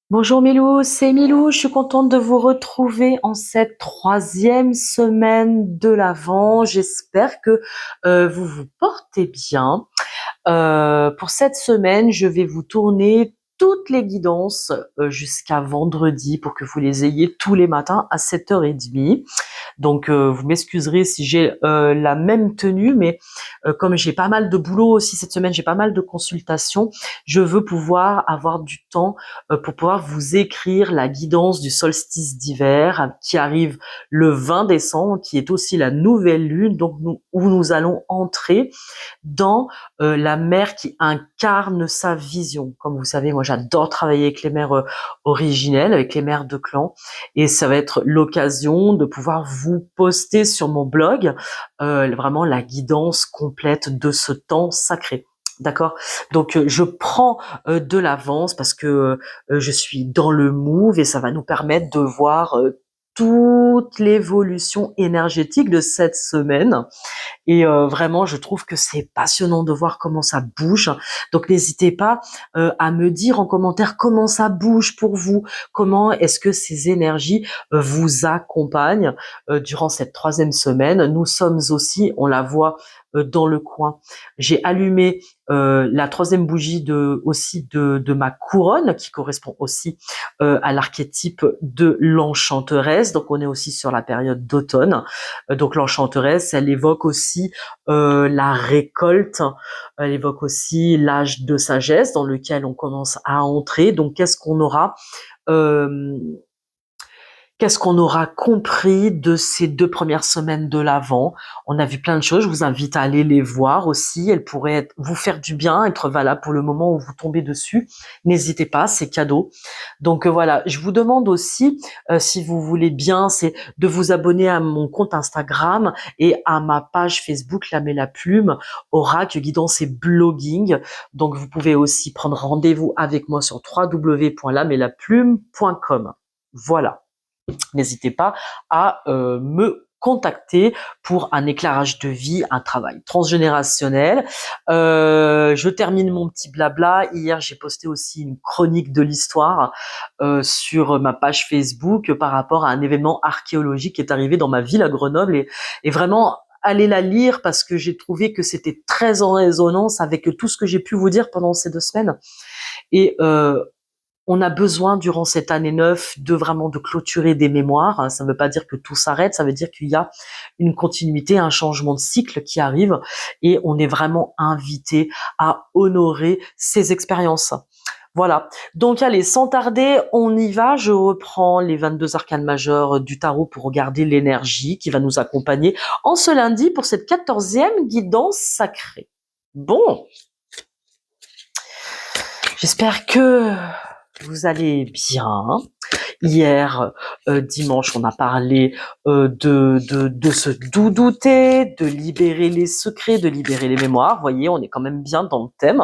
Bonjour Milou, c'est Milou, je suis contente de vous retrouver en cette troisième semaine de l'Avent. J'espère que vous vous portez bien. Pour cette semaine, je vais vous tourner toutes les guidances jusqu'à vendredi pour que vous les ayez tous les matins à 7h30. Donc vous m'excuserez si j'ai la même tenue, mais comme j'ai pas mal de boulot aussi cette semaine, j'ai pas mal de consultations, je veux pouvoir avoir du temps pour pouvoir vous écrire la guidance du solstice d'hiver qui arrive le 20 décembre, qui est aussi la nouvelle lune, donc où nous allons entrer dans la mère qui incarne sa vision. Comme vous savez, moi j'adore travailler avec les mères originelles, avec les mères de clan, et ça va être l'occasion de pouvoir vous poster sur mon blog vraiment la guidance complète de ce temps sacré. D'accord. Donc je prends de l'avance parce que je suis dans le move et ça va nous permettre de voir toute l'évolution énergétique de cette semaine. Et vraiment, je trouve que c'est passionnant de voir comment ça bouge. Donc n'hésitez pas à me dire en commentaire comment ça bouge pour vous, comment est-ce que ces énergies vous accompagnent durant cette troisième semaine. Nous sommes aussi, on la voit dans le coin. J'ai allumé la troisième bougie de ma couronne qui correspond aussi à l'archétype de l'enchanteresse. Donc on est aussi sur la période d'automne. Donc l'enchanteresse, elle évoque aussi la récolte, elle évoque aussi l'âge de sagesse dans lequel on commence à entrer. Donc euh, qu'est-ce qu'on aura compris de ces 2 premières semaines de l'Avent? On a vu plein de choses, je vous invite à aller les voir aussi. Elles pourraient vous faire du bien, être valables pour le moment où vous tombez dessus. N'hésitez pas, c'est cadeau. Donc voilà, je vous demande aussi, si vous voulez bien, c'est de vous abonner à mon compte Instagram et à ma page Facebook L'Âme et la Plume, Oracle, Guidance et Blogging. Donc vous pouvez aussi prendre rendez-vous avec moi sur www.lameetlaplume.com. Voilà. N'hésitez pas à me contacter pour un éclairage de vie, un travail transgénérationnel. Je termine mon petit blabla. Hier, j'ai posté aussi une chronique de l'histoire sur ma page Facebook par rapport à un événement archéologique qui est arrivé dans ma ville à Grenoble et vraiment allez la lire parce que j'ai trouvé que c'était très en résonance avec tout ce que j'ai pu vous dire pendant ces 2 semaines. Et on a besoin durant cette année 9 de vraiment de clôturer des mémoires. Ça ne veut pas dire que tout s'arrête, ça veut dire qu'il y a une continuité, un changement de cycle qui arrive et on est vraiment invité à honorer ces expériences. Voilà. Donc allez, sans tarder, on y va. Je reprends les 22 arcanes majeures du tarot pour regarder l'énergie qui va nous accompagner en ce lundi pour cette 14e guidance sacrée. Bon, j'espère que vous allez bien. Hier, dimanche, on a parlé de se doudouter, de libérer les secrets, de libérer les mémoires. Vous voyez, on est quand même bien dans le thème.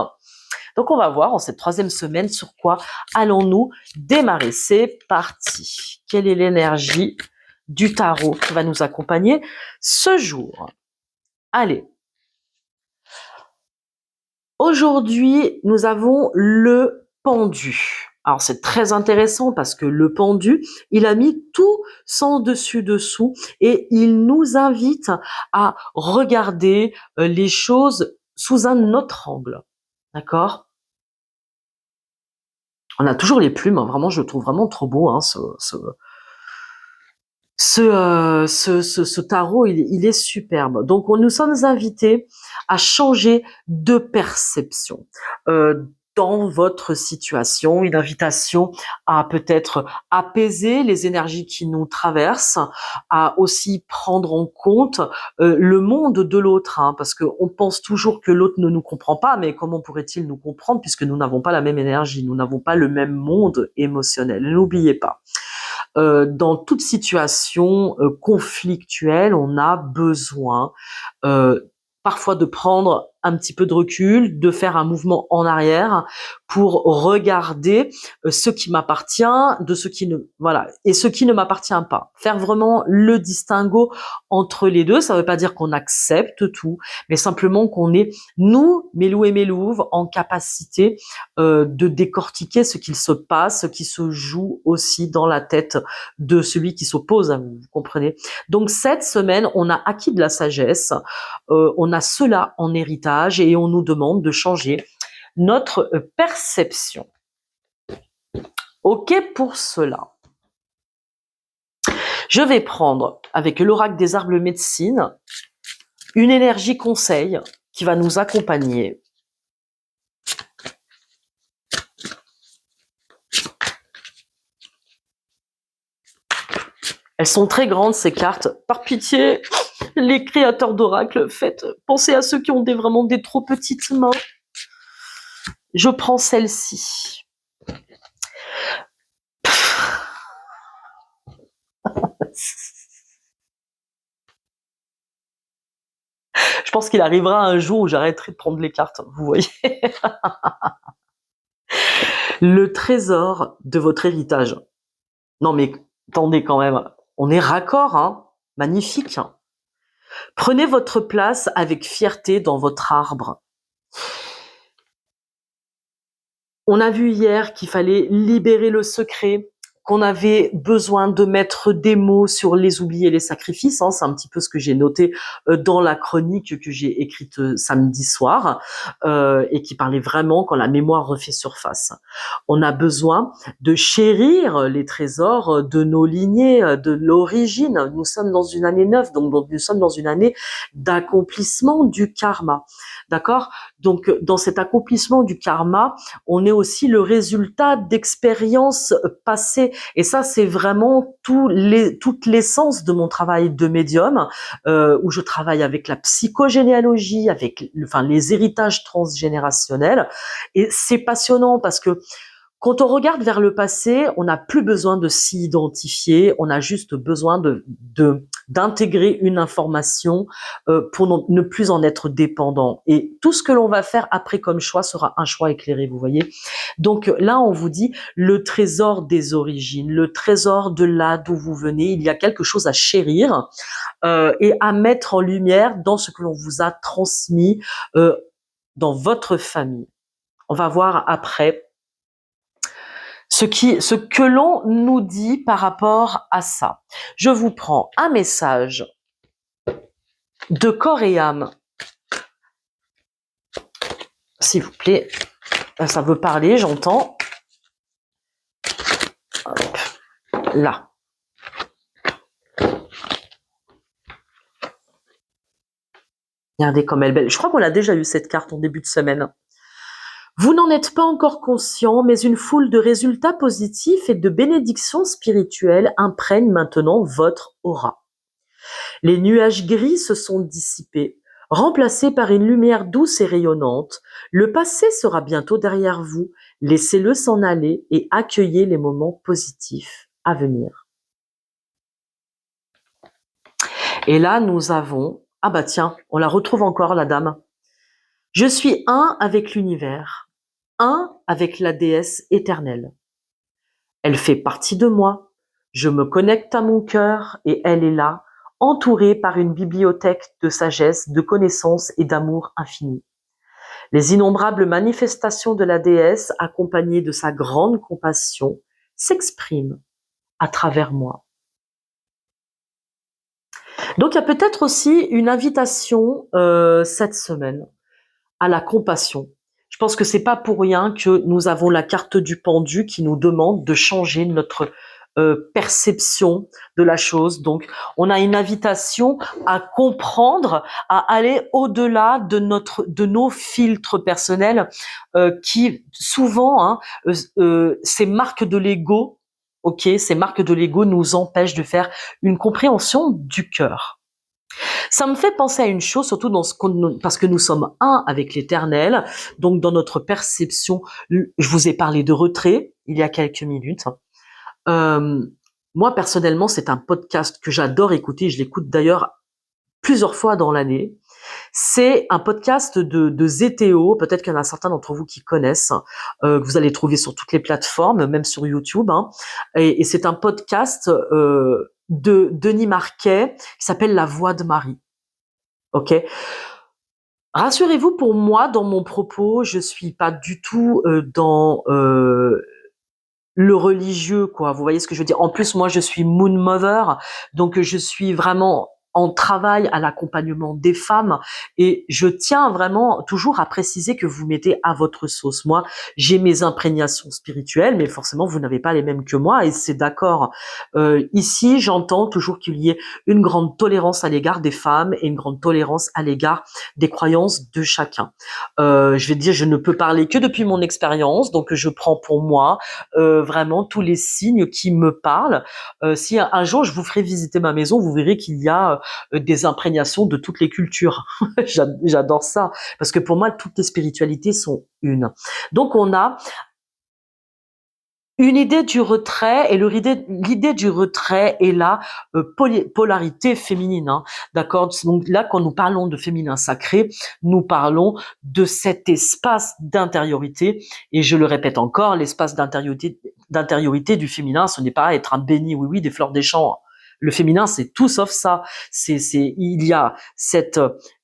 Donc, on va voir en cette troisième semaine sur quoi allons-nous démarrer. C'est parti. Quelle est l'énergie du tarot qui va nous accompagner ce jour? Allez. Aujourd'hui, nous avons le pendu. Alors c'est très intéressant parce que le pendu, il a mis tout sans dessus-dessous et il nous invite à regarder les choses sous un autre angle. D'accord? On a toujours les plumes, hein, vraiment, je le trouve vraiment trop beau, hein, ce tarot, il est superbe. Donc, nous sommes invités à changer de perception dans votre situation. Une invitation à peut-être apaiser les énergies qui nous traversent, à aussi prendre en compte le monde de l'autre, hein, parce qu'on pense toujours que l'autre ne nous comprend pas, mais comment pourrait-il nous comprendre puisque nous n'avons pas la même énergie, nous n'avons pas le même monde émotionnel. N'oubliez pas. Dans toute situation conflictuelle, on a besoin parfois de prendre un petit peu de recul, de faire un mouvement en arrière pour regarder ce qui m'appartient de ce qui ne, voilà, et ce qui ne m'appartient pas. Faire vraiment le distinguo entre les deux. Ça ne veut pas dire qu'on accepte tout, mais simplement qu'on est, nous, Mélou et Mélouve, en capacité de décortiquer ce qu'il se passe, ce qui se joue aussi dans la tête de celui qui s'oppose à vous, vous comprenez? Donc cette semaine, on a acquis de la sagesse, on a cela en héritage et on nous demande de changer notre perception. OK pour cela. Je vais prendre, avec l'oracle des arbres médecine, une énergie conseil qui va nous accompagner. Elles sont très grandes, ces cartes. Par pitié, les créateurs d'oracles, faites penser à ceux qui ont vraiment des trop petites mains. Je prends celle-ci. Je pense qu'il arrivera un jour où j'arrêterai de prendre les cartes, vous voyez. Le trésor de votre héritage. Non mais, attendez quand même, on est raccord, hein. Magnifique. Prenez votre place avec fierté dans votre arbre. On a vu hier qu'il fallait libérer le secret, qu'on avait besoin de mettre des mots sur les oublis et les sacrifices. Hein, c'est un petit peu ce que j'ai noté dans la chronique que j'ai écrite samedi soir et qui parlait vraiment quand la mémoire refait surface. On a besoin de chérir les trésors de nos lignées, de l'origine. Nous sommes dans une année neuve, donc nous sommes dans une année d'accomplissement du karma. D'accord ? Donc, dans cet accomplissement du karma, on est aussi le résultat d'expériences passées. Et ça, c'est vraiment toute l'essence de mon travail de médium, où je travaille avec la psychogénéalogie, avec les héritages transgénérationnels. Et c'est passionnant parce que quand on regarde vers le passé, on n'a plus besoin de s'y identifier, on a juste besoin d'intégrer une information pour ne plus en être dépendant. Et tout ce que l'on va faire après comme choix sera un choix éclairé, vous voyez. Donc là, on vous dit le trésor des origines, le trésor de là d'où vous venez. Il y a quelque chose à chérir et à mettre en lumière dans ce que l'on vous a transmis dans votre famille. On va voir après ce que l'on nous dit par rapport à ça. Je vous prends un message de corps et âme. S'il vous plaît, ça veut parler, j'entends. Là. Regardez comme elle est belle. Je crois qu'on a déjà eu cette carte en début de semaine. Vous n'en êtes pas encore conscient, mais une foule de résultats positifs et de bénédictions spirituelles imprègne maintenant votre aura. Les nuages gris se sont dissipés, remplacés par une lumière douce et rayonnante. Le passé sera bientôt derrière vous. Laissez-le s'en aller et accueillez les moments positifs à venir. Et là, nous avons... Ah bah tiens, on la retrouve encore, la dame. Je suis un avec l'univers, un avec la déesse éternelle. Elle fait partie de moi. Je me connecte à mon cœur et elle est là, entourée par une bibliothèque de sagesse, de connaissances et d'amour infini. Les innombrables manifestations de la déesse, accompagnées de sa grande compassion, s'expriment à travers moi. Donc il y a peut-être aussi une invitation cette semaine à la compassion. Je pense que c'est pas pour rien que nous avons la carte du pendu qui nous demande de changer notre perception de la chose. Donc, on a une invitation à comprendre, à aller au-delà de nos filtres personnels qui souvent, ces marques de l'ego, ces marques de l'ego nous empêchent de faire une compréhension du cœur. Ça me fait penser à une chose, surtout parce que nous sommes un avec l'Éternel, donc dans notre perception, je vous ai parlé de retrait il y a quelques minutes. Moi, personnellement, c'est un podcast que j'adore écouter, je l'écoute d'ailleurs plusieurs fois dans l'année. C'est un podcast de Zétéo, peut-être qu'il y en a certains d'entre vous qui connaissent, que vous allez trouver sur toutes les plateformes, même sur YouTube, hein. Et c'est un podcast de Denis Marquet qui s'appelle La Voix de Marie. Ok. Rassurez-vous, pour moi, dans mon propos, je suis pas du tout dans le religieux, quoi. Vous voyez ce que je veux dire? En plus, moi, je suis Moon Mother, donc je suis vraiment en travail à l'accompagnement des femmes et je tiens vraiment toujours à préciser que vous mettez à votre sauce. Moi, j'ai mes imprégnations spirituelles, mais forcément, vous n'avez pas les mêmes que moi et c'est d'accord. Ici, j'entends toujours qu'il y ait une grande tolérance à l'égard des femmes et une grande tolérance à l'égard des croyances de chacun. Je vais dire, je ne peux parler que depuis mon expérience, donc je prends pour moi vraiment tous les signes qui me parlent. Si un jour je vous ferai visiter ma maison, vous verrez qu'il y a des imprégnations de toutes les cultures. J'adore ça parce que pour moi toutes les spiritualités sont une. Donc on a une idée du retrait et l'idée du retrait est la polarité féminine, hein, d'accord. Donc là, quand nous parlons de féminin sacré, nous parlons de cet espace d'intériorité. Et je le répète encore, l'espace d'intériorité du féminin, ce n'est pas être un béni oui oui des fleurs des champs. Le féminin, c'est tout sauf ça. Il y a cet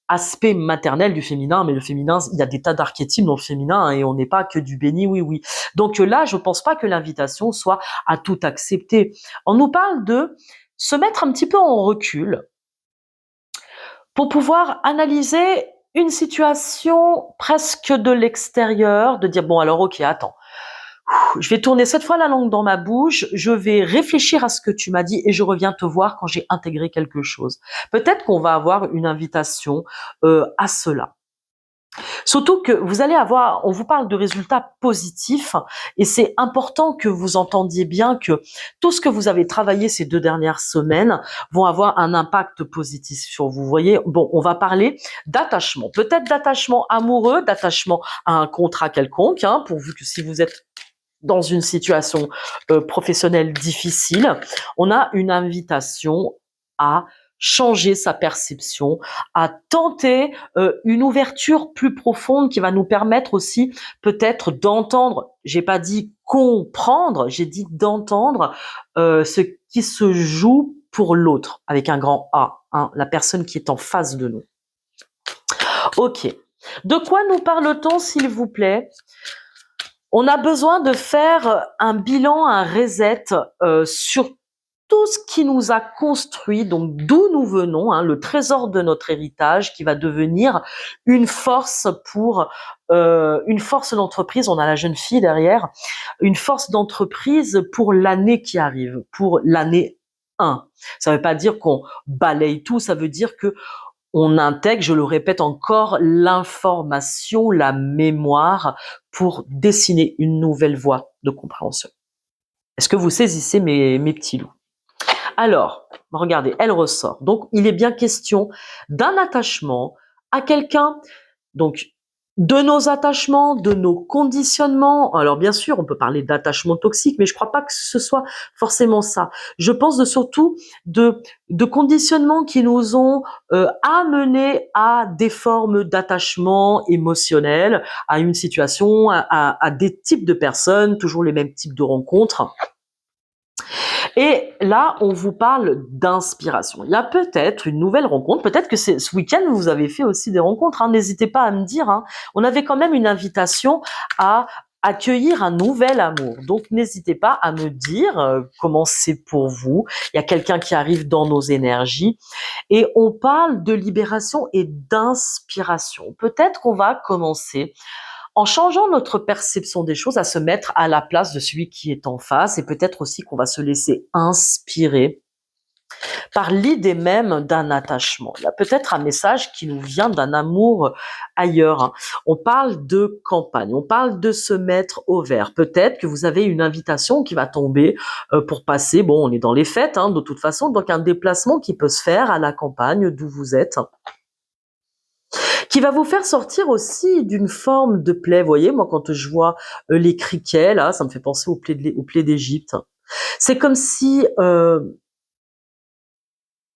aspect maternel du féminin, mais le féminin, il y a des tas d'archétypes dans le féminin hein, et on n'est pas que du béni oui oui. Donc là, je pense pas que l'invitation soit à tout accepter. On nous parle de se mettre un petit peu en recul pour pouvoir analyser une situation presque de l'extérieur, de dire bon alors ok, attends, je vais tourner cette fois la langue dans ma bouche, je vais réfléchir à ce que tu m'as dit et je reviens te voir quand j'ai intégré quelque chose. Peut-être qu'on va avoir une invitation à cela. Surtout que vous allez avoir, on vous parle de résultats positifs et c'est important que vous entendiez bien que tout ce que vous avez travaillé ces 2 dernières semaines vont avoir un impact positif sur vous. Vous voyez, bon, on va parler d'attachement, peut-être d'attachement amoureux, d'attachement à un contrat quelconque, hein, pourvu que si vous êtes dans une situation professionnelle difficile, on a une invitation à changer sa perception, à tenter une ouverture plus profonde qui va nous permettre aussi peut-être d'entendre, j'ai pas dit comprendre, j'ai dit d'entendre ce qui se joue pour l'autre, avec un grand A, hein, la personne qui est en face de nous. Ok. De quoi nous parle-t-on, s'il vous plaît? On a besoin de faire un bilan, un reset sur tout ce qui nous a construit, donc d'où nous venons, hein, le trésor de notre héritage qui va devenir une force pour une force d'entreprise. On a la jeune fille derrière, une force d'entreprise pour l'année qui arrive, pour l'année 1. Ça ne veut pas dire qu'on balaye tout, ça veut dire que on intègre, je le répète encore, l'information, la mémoire pour dessiner une nouvelle voie de compréhension. Est-ce que vous saisissez mes petits loups? Alors, regardez, elle ressort. Donc, il est bien question d'un attachement à quelqu'un. Donc, de nos attachements, de nos conditionnements. Alors bien sûr, on peut parler d'attachement toxique, mais je ne crois pas que ce soit forcément ça. Je pense surtout de conditionnements qui nous ont amenés à des formes d'attachement émotionnel, à une situation, à des types de personnes, toujours les mêmes types de rencontres. Et là, on vous parle d'inspiration. Il y a peut-être une nouvelle rencontre, peut-être que ce week-end, vous avez fait aussi des rencontres, hein. N'hésitez pas à me dire, hein. On avait quand même une invitation à accueillir un nouvel amour. Donc, n'hésitez pas à me dire comment c'est pour vous. Il y a quelqu'un qui arrive dans nos énergies. Et on parle de libération et d'inspiration. Peut-être qu'on va commencer en changeant notre perception des choses, à se mettre à la place de celui qui est en face et peut-être aussi qu'on va se laisser inspirer par l'idée même d'un attachement. Il y a peut-être un message qui nous vient d'un amour ailleurs. On parle de campagne, on parle de se mettre au vert. Peut-être que vous avez une invitation qui va tomber pour passer, bon, on est dans les fêtes hein, de toute façon, donc un déplacement qui peut se faire à la campagne d'où vous êtes, qui va vous faire sortir aussi d'une forme de plaie. Vous voyez, moi, quand je vois les criquets, là, ça me fait penser aux plaies d'Égypte. C'est comme si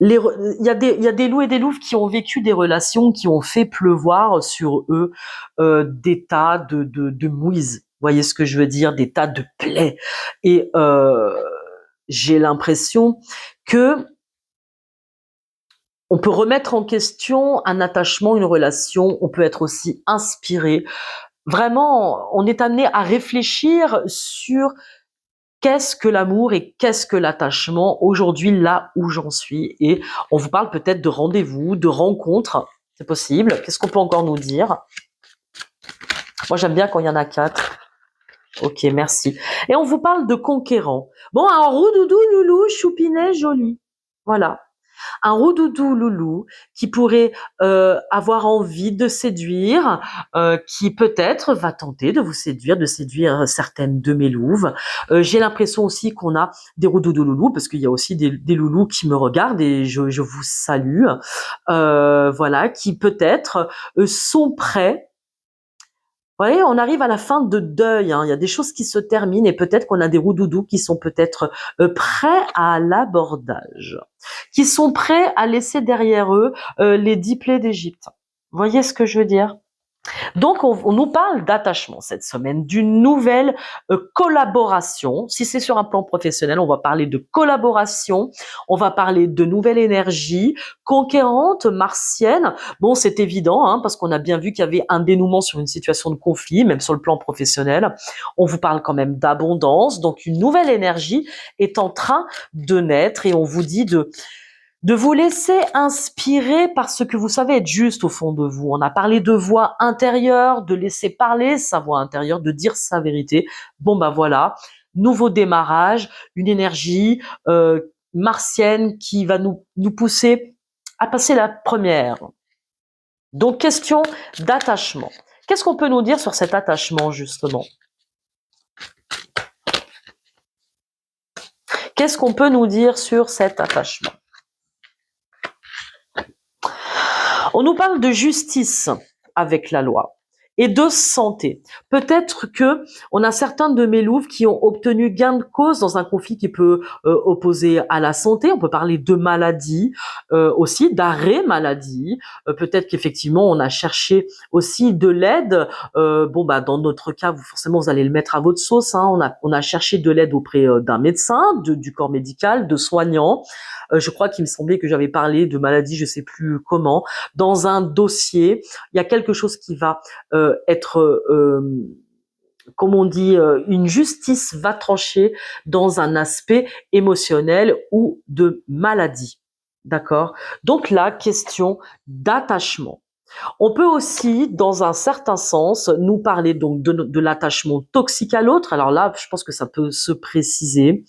il y a des loups et des louves qui ont vécu des relations qui ont fait pleuvoir sur eux des tas de mouise. Vous voyez ce que je veux dire? Des tas de plaies. Et j'ai l'impression que on peut remettre en question un attachement, une relation. On peut être aussi inspiré. Vraiment, on est amené à réfléchir sur qu'est-ce que l'amour et qu'est-ce que l'attachement aujourd'hui, là où j'en suis. Et on vous parle peut-être de rendez-vous, de rencontres. C'est possible. Qu'est-ce qu'on peut encore nous dire? Moi, j'aime bien quand il y en a 4. Ok, merci. Et on vous parle de conquérant. Bon, un roudoudou loulou, choupinet, joli. Voilà. Un roudoudou loulou qui pourrait avoir envie de séduire, qui peut-être va tenter de vous séduire, de séduire certaines de mes louves. J'ai l'impression aussi qu'on a des roudoudous loulous, parce qu'il y a aussi des loulous qui me regardent et je vous salue. Voilà, qui peut-être sont prêts. Vous voyez, on arrive à la fin de deuil, hein. Il y a des choses qui se terminent et peut-être qu'on a des roudoudous qui sont peut-être prêts à l'abordage, qui sont prêts à laisser derrière eux les 10 plaies d'Égypte. Vous voyez ce que je veux dire? Donc, on nous parle d'attachement cette semaine, d'une nouvelle collaboration. Si c'est sur un plan professionnel, on va parler de collaboration, on va parler de nouvelle énergie, conquérante, martienne. Bon, c'est évident, hein, parce qu'on a bien vu qu'il y avait un dénouement sur une situation de conflit, même sur le plan professionnel. On vous parle quand même d'abondance, donc une nouvelle énergie est en train de naître et on vous dit de vous laisser inspirer par ce que vous savez être juste au fond de vous. On a parlé de voix intérieure, de laisser parler sa voix intérieure, de dire sa vérité. Bon, bah voilà, nouveau démarrage, une énergie martienne qui va nous pousser à passer la première. Donc, question d'attachement. Qu'est-ce qu'on peut nous dire sur cet attachement, justement? Qu'est-ce qu'on peut nous dire sur cet attachement? On nous parle de justice avec la loi et de santé. Peut-être que on a certains de mes louves qui ont obtenu gain de cause dans un conflit qui peut opposer à la santé. On peut parler de maladie, aussi d'arrêt maladie. Peut-être qu'effectivement on a cherché aussi de l'aide. Bon bah dans notre cas, forcément vous allez le mettre à votre sauce, hein. On a cherché de l'aide auprès d'un médecin, du corps médical, de soignants. Je crois qu'il me semblait que j'avais parlé de maladie, je sais plus comment. Dans un dossier, il y a quelque chose qui va être, comme on dit, une justice va trancher dans un aspect émotionnel ou de maladie. D'accord? Donc là, question d'attachement. On peut aussi, dans un certain sens, nous parler donc de l'attachement toxique à l'autre. Alors là, je pense que ça peut se préciser.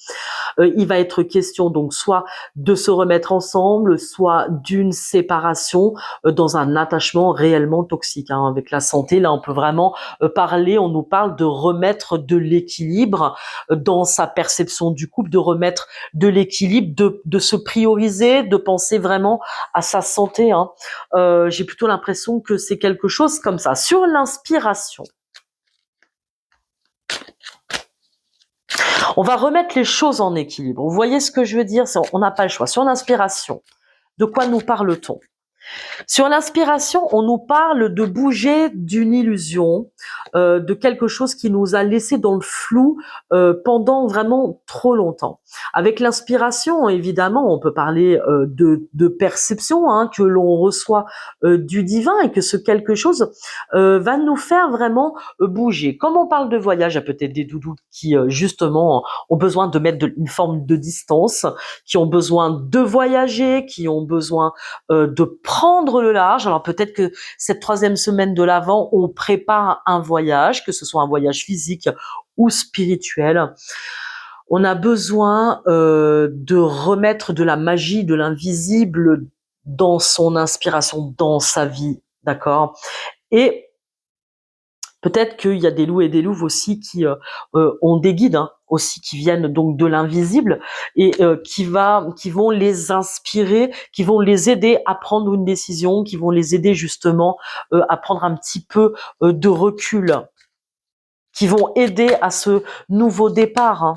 Il va être question donc soit de se remettre ensemble, soit d'une séparation dans un attachement réellement toxique, hein. Avec la santé, là, on peut vraiment parler, on nous parle de remettre de l'équilibre dans sa perception du couple, de remettre de l'équilibre, de se prioriser, de penser vraiment à sa santé, hein. J'ai plutôt l'impression que c'est quelque chose comme ça. Sur l'inspiration, on va remettre les choses en équilibre. Vous voyez ce que je veux dire? On n'a pas le choix. Sur l'inspiration, de quoi nous parle-t-on? Sur l'inspiration, on nous parle de bouger d'une illusion, de quelque chose qui nous a laissé dans le flou pendant vraiment trop longtemps. Avec l'inspiration, évidemment, on peut parler de perception, hein, que l'on reçoit du divin et que ce quelque chose va nous faire vraiment bouger. Comme on parle de voyage, il y a peut-être des doudous qui justement ont besoin de mettre une forme de distance, qui ont besoin de voyager, qui ont besoin de prendre le large. Alors peut-être que cette 3e semaine de l'Avent, on prépare un voyage, que ce soit un voyage physique ou spirituel. On a besoin de remettre de la magie, de l'invisible dans son inspiration, dans sa vie, d'accord? Et peut-être qu'il y a des loups et des louves aussi qui ont des guides, hein, aussi qui viennent donc de l'invisible et qui vont les inspirer, qui vont les aider à prendre une décision, qui vont les aider justement à prendre un petit peu de recul, qui vont aider à ce nouveau départ, hein.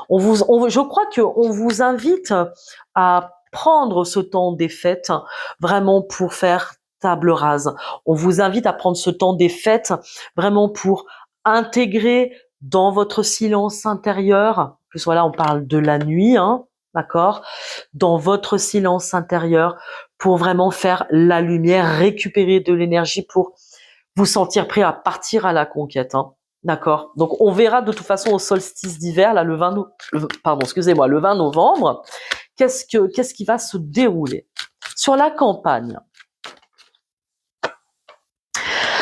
Je crois qu'on vous invite à prendre ce temps des fêtes vraiment pour faire table rase. On vous invite à prendre ce temps des fêtes vraiment pour intégrer dans votre silence intérieur, que soit là on parle de la nuit, hein, d'accord, dans votre silence intérieur pour vraiment faire la lumière, récupérer de l'énergie pour vous sentir prêt à partir à la conquête, hein. D'accord. Donc on verra de toute façon au solstice d'hiver, là le 20 novembre, qu'est-ce qui va se dérouler. Sur la campagne.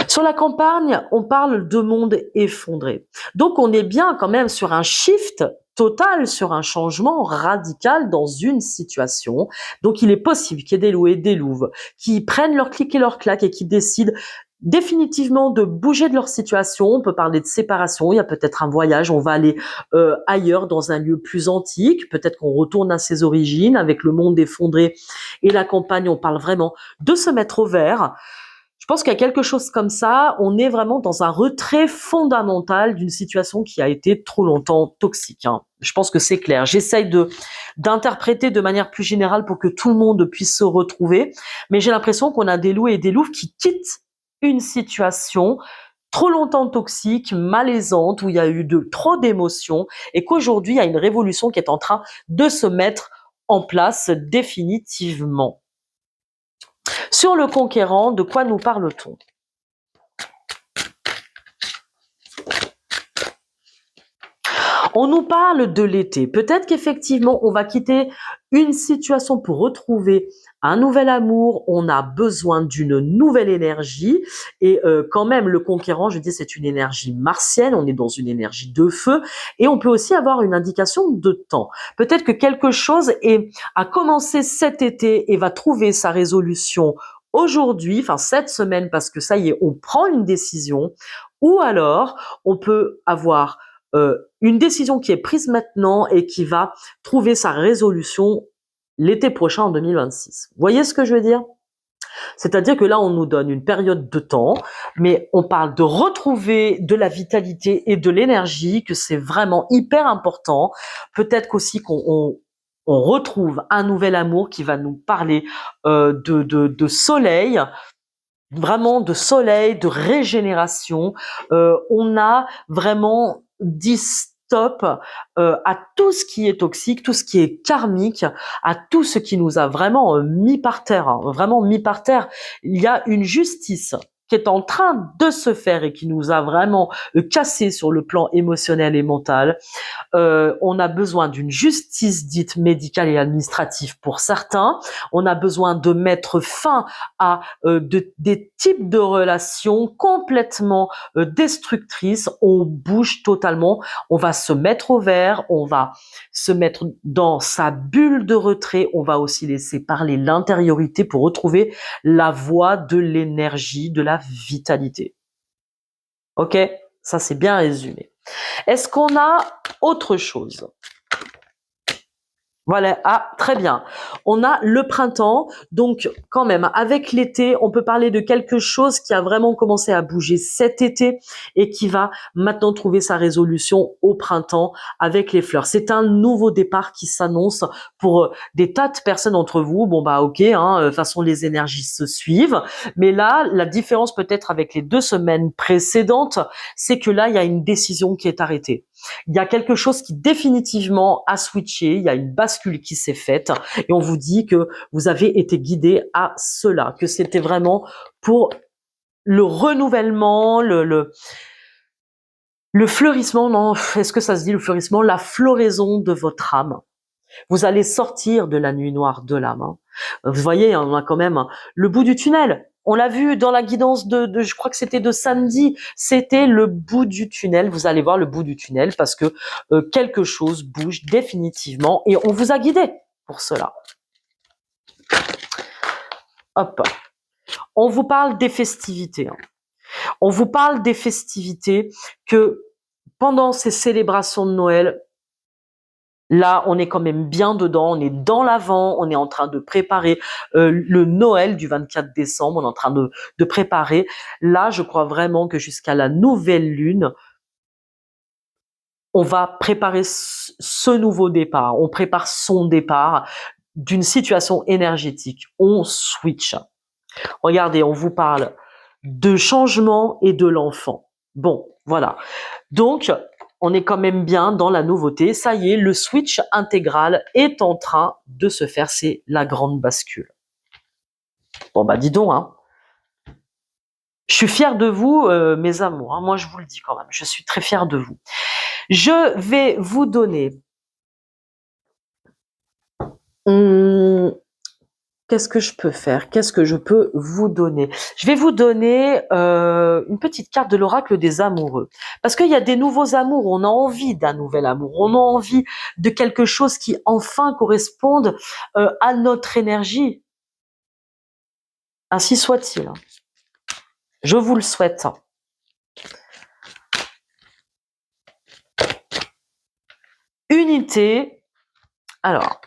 Sur la campagne, on parle de monde effondré. Donc on est bien quand même sur un shift total, sur un changement radical dans une situation. Donc il est possible qu'il y ait des loups et des louves qui prennent leur clic et leur claque et qui décident définitivement de bouger de leur situation. On peut parler de séparation, il y a peut-être un voyage, on va aller ailleurs dans un lieu plus antique, peut-être qu'on retourne à ses origines avec le monde effondré et la campagne, on parle vraiment de se mettre au vert. Je pense qu'il y a quelque chose comme ça, on est vraiment dans un retrait fondamental d'une situation qui a été trop longtemps toxique, hein. Je pense que c'est clair. J'essaye d'interpréter de manière plus générale pour que tout le monde puisse se retrouver, mais j'ai l'impression qu'on a des loups et des louves qui quittent une situation trop longtemps toxique, malaisante, où il y a eu trop d'émotions, et qu'aujourd'hui, il y a une révolution qui est en train de se mettre en place définitivement. Sur le conquérant, de quoi nous parle-t-on? On nous parle de l'été. Peut-être qu'effectivement, on va quitter une situation pour retrouver un nouvel amour. On a besoin d'une nouvelle énergie. Et quand même, le conquérant, je dis, c'est une énergie martienne. On est dans une énergie de feu. Et on peut aussi avoir une indication de temps. Peut-être que quelque chose a commencé cet été et va trouver sa résolution aujourd'hui, enfin cette semaine, parce que ça y est, on prend une décision. Ou alors, on peut avoir une décision qui est prise maintenant et qui va trouver sa résolution l'été prochain en 2026. Vous voyez ce que je veux dire? C'est-à-dire que là, on nous donne une période de temps, mais on parle de retrouver de la vitalité et de l'énergie, que c'est vraiment hyper important. Peut-être qu'aussi on retrouve un nouvel amour qui va nous parler de soleil, vraiment de soleil, de régénération. On a vraiment dit stop à tout ce qui est toxique, tout ce qui est karmique, à tout ce qui nous a vraiment mis par terre, hein, vraiment mis par terre. Il y a une justice qui est en train de se faire et qui nous a vraiment cassé sur le plan émotionnel et mental. On a besoin d'une justice dite médicale et administrative pour certains. On a besoin de mettre fin à des types de relations complètement destructrices. On bouge totalement. On va se mettre au vert. On va se mettre dans sa bulle de retrait. On va aussi laisser parler l'intériorité pour retrouver la voie de l'énergie, de la vitalité. Ok? Ça, c'est bien résumé. Est-ce qu'on a autre chose? Voilà, ah, très bien. On a le printemps, donc quand même, avec l'été, on peut parler de quelque chose qui a vraiment commencé à bouger cet été et qui va maintenant trouver sa résolution au printemps avec les fleurs. C'est un nouveau départ qui s'annonce pour des tas de personnes entre vous. Bon bah ok, hein, de toute façon les énergies se suivent, mais là, la différence peut-être avec les 2 semaines précédentes, c'est que là, il y a une décision qui est arrêtée. Il y a quelque chose qui définitivement a switché, il y a une bascule qui s'est faite et on vous dit que vous avez été guidé à cela, que c'était vraiment pour le renouvellement, le fleurissement, non, est-ce que ça se dit le fleurissement, la floraison de votre âme. Vous allez sortir de la nuit noire de l'âme, hein. Vous voyez, on a quand même le bout du tunnel. On l'a vu dans la guidance je crois que c'était de samedi, c'était le bout du tunnel. Vous allez voir le bout du tunnel parce que quelque chose bouge définitivement et on vous a guidé pour cela. Hop. On vous parle des festivités, hein. On vous parle des festivités que pendant ces célébrations de Noël, là, on est quand même bien dedans, on est dans l'avant, on est en train de préparer le Noël du 24 décembre, on est en train de préparer. Là, je crois vraiment que jusqu'à la nouvelle lune, on va préparer ce nouveau départ, on prépare son départ. d'une situation énergétique. On switch. Regardez, on vous parle de changement et de l'enfant. Bon, voilà. Donc, on est quand même bien dans la nouveauté. Ça y est, le switch intégral est en train de se faire. C'est la grande bascule. Bon, bah dis donc, hein. Je suis fière de vous, mes amours, hein. Moi, je vous le dis quand même. Je suis très fière de vous. Je vais vous donner... qu'est-ce que je peux faire? Qu'est-ce que je peux vous donner? Je vais vous donner une petite carte de l'oracle des amoureux. Parce qu'il y a des nouveaux amours, on a envie d'un nouvel amour, on a envie de quelque chose qui enfin corresponde à notre énergie. Ainsi soit-il. Je vous le souhaite. Unité. Alors,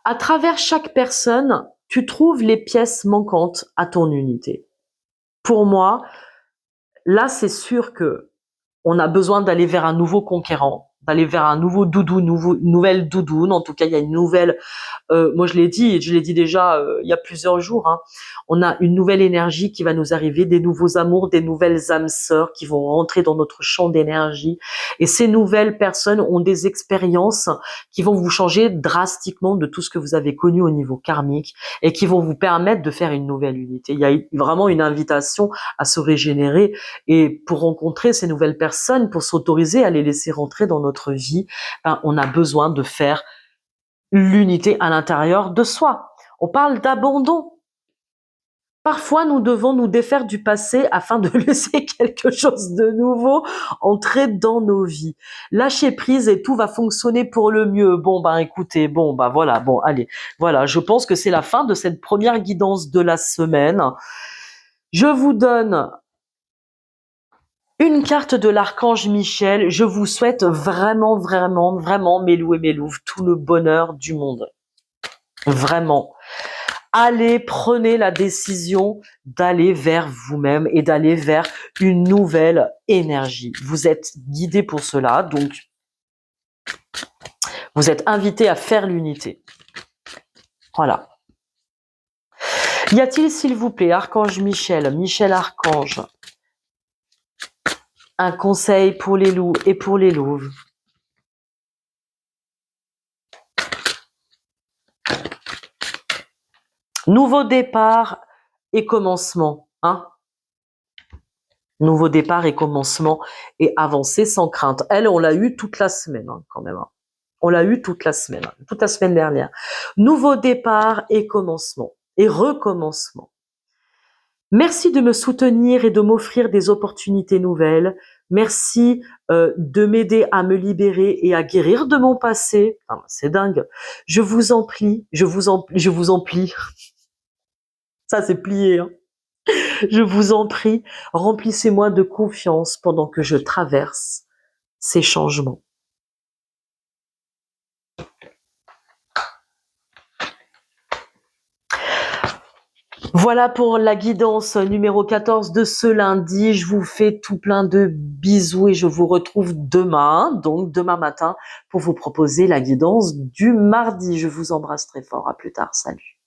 à travers chaque personne, tu trouves les pièces manquantes à ton unité. Pour moi, là, c'est sûr que on a besoin d'aller vers un nouveau conquérant, d'aller vers un nouveau doudou, nouvelle doudoune. En tout cas, il y a une nouvelle... moi, je l'ai dit déjà il y a plusieurs jours. Hein, on a une nouvelle énergie qui va nous arriver, des nouveaux amours, des nouvelles âmes sœurs qui vont rentrer dans notre champ d'énergie. Et ces nouvelles personnes ont des expériences qui vont vous changer drastiquement de tout ce que vous avez connu au niveau karmique et qui vont vous permettre de faire une nouvelle unité. Il y a vraiment une invitation à se régénérer et pour rencontrer ces nouvelles personnes, pour s'autoriser à les laisser rentrer dans notre vie, ben, on a besoin de faire l'unité à l'intérieur de soi. On parle d'abandon. Parfois, nous devons nous défaire du passé afin de laisser quelque chose de nouveau entrer dans nos vies. Lâcher prise et tout va fonctionner pour le mieux. Bon, ben écoutez, bon, ben voilà, bon, allez. Voilà, je pense que c'est la fin de cette première guidance de la semaine. Je vous donne une carte de l'archange Michel. Je vous souhaite vraiment, vraiment, vraiment, mes loups et mes louves, tout le bonheur du monde. Vraiment. Allez, prenez la décision d'aller vers vous-même et d'aller vers une nouvelle énergie. Vous êtes guidé pour cela, donc vous êtes invité à faire l'unité. Voilà. Y a-t-il, s'il vous plaît, Archange Michel, Michel Archange, un conseil pour les loups et pour les louves? Nouveau départ et commencement, hein? Nouveau départ et commencement et avancer sans crainte. Elle, on l'a eu toute la semaine, hein, quand même. Hein. On l'a eu toute la semaine dernière. Nouveau départ et commencement et recommencement. Merci de me soutenir et de m'offrir des opportunités nouvelles. Merci de m'aider à me libérer et à guérir de mon passé. Ah, c'est dingue. Je vous en prie, je vous en prie. Ça, c'est plié. Hein. Je vous en prie, remplissez-moi de confiance pendant que je traverse ces changements. Voilà pour la guidance numéro 14 de ce lundi. Je vous fais tout plein de bisous et je vous retrouve demain, donc demain matin, pour vous proposer la guidance du mardi. Je vous embrasse très fort. À plus tard. Salut.